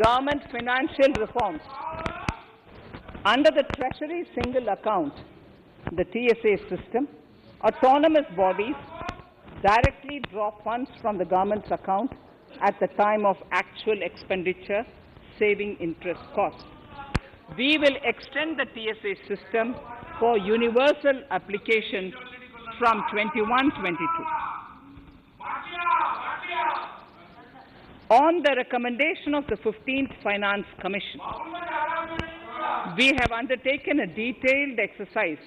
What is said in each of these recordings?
government financial reforms. Under the Treasury single account, the TSA system, autonomous bodies directly draw funds from the government's account at the time of actual expenditure, saving interest costs. We will extend the TSA system for universal application from 21-22. On the recommendation of the 15th Finance Commission, we have undertaken a detailed exercise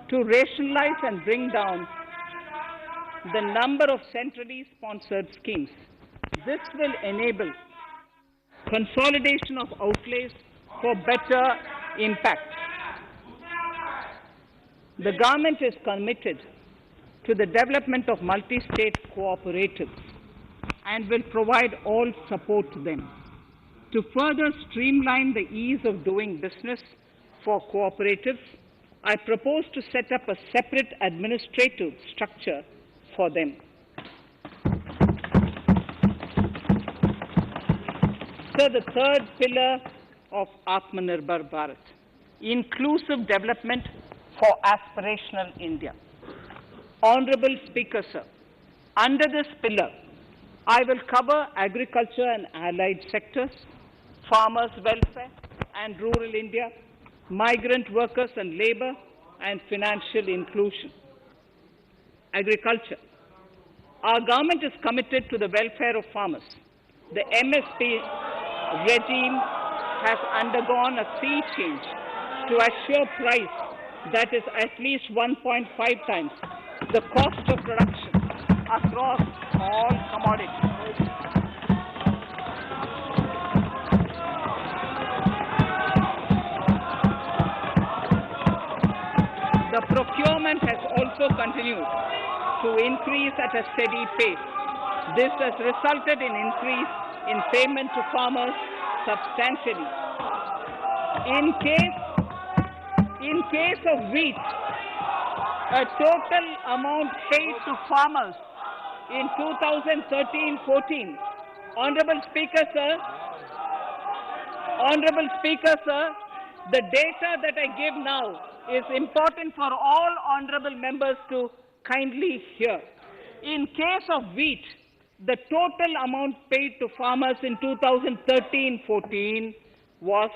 to rationalize and bring down the number of centrally sponsored schemes. This will enable consolidation of outlays for better impact. The government is committed to the development of multi-state cooperatives and will provide all support to them. To further streamline the ease of doing business for cooperatives, I propose to set up a separate administrative structure for them. So the third pillar of Atmanirbhar Bharat, inclusive development for aspirational India. Honorable Speaker, sir, under this pillar, I will cover agriculture and allied sectors, farmers' welfare and rural India, migrant workers and labour, and financial inclusion. Agriculture. Our government is committed to the welfare of farmers. The MSP regime has undergone a sea change to assure price that is at least 1.5 times the cost of production across all commodities. The procurement has also continued to increase at a steady pace. This has resulted in increase in payment to farmers substantially. In case of wheat, a total amount paid to farmers in 2013-14, Honorable Speaker, sir, the data that I give now is important for all honorable members to kindly hear. In case of wheat, the total amount paid to farmers in 2013-14 was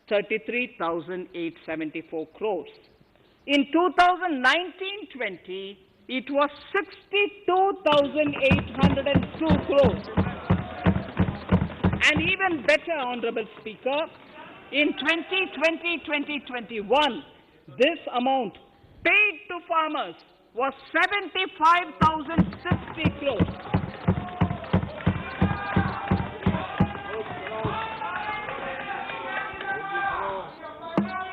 33,874 crores. In 2019-20, it was 62,802 crores. And even better, Honorable Speaker, in 2020-2021, this amount paid to farmers was 75,060 crores.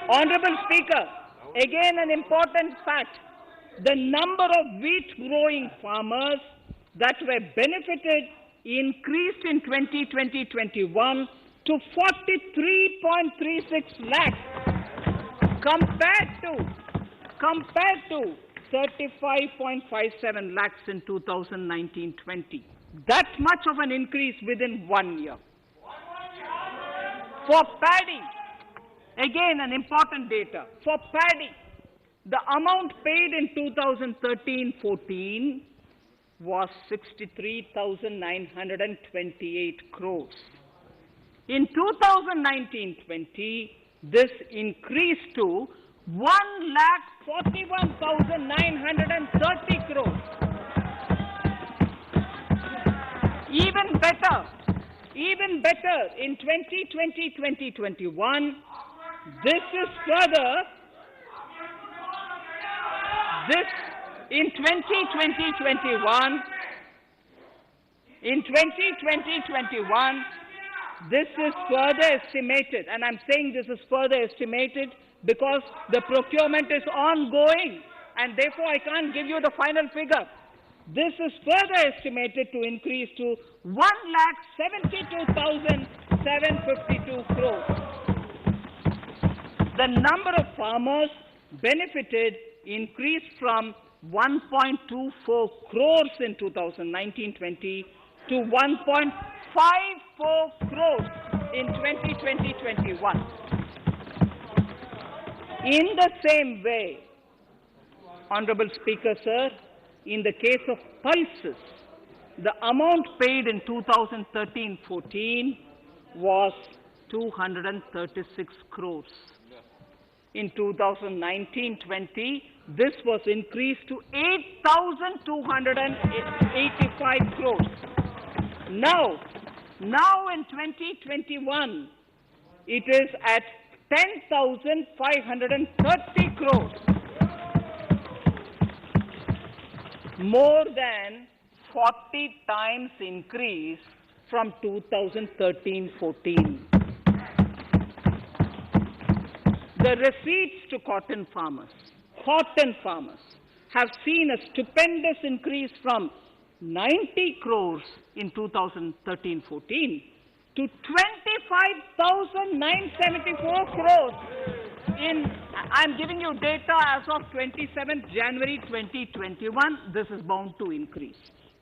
Honorable Speaker, again an important fact, the number of wheat growing farmers that were benefited increased in 2020-21 to 43.36 lakhs compared to 35.57 lakhs in 2019-20. That much of an increase within 1 year. For paddy, again an important data. For paddy, the amount paid in 2013-14 was 63,928 crores. In 2019-20, this increased to 1,41,930 crores. Even better, in 2020-2021, in 2020-21, this is further estimated, and I'm saying this is further estimated because the procurement is ongoing, and therefore I can't give you the final figure. This is further estimated to increase to 1,72,752 crores. The number of farmers benefited increased from 1.24 crores in 2019-20 to 1.54 crores in 2020-21. In the same way, Honorable Speaker, sir, in the case of pulses, the amount paid in 2013-14 was 236 crores. In 2019-20, this was increased to 8,285 crores. Now in 2021, it is at 10,530 crores. More than 40 times increase from 2013-14. The receipts to cotton farmers have seen a stupendous increase from 90 crores in 2013-14 to 25,974 crores I'm giving you data as of 27th January 2021. This is bound to increase.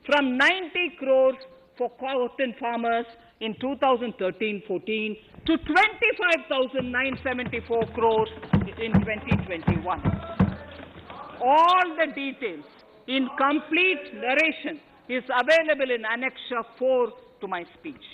From 90 crores for cotton farmers in 2013-14 to 25,974 crores in 2021. All the details in complete narration is available in Annexure 4 to my speech.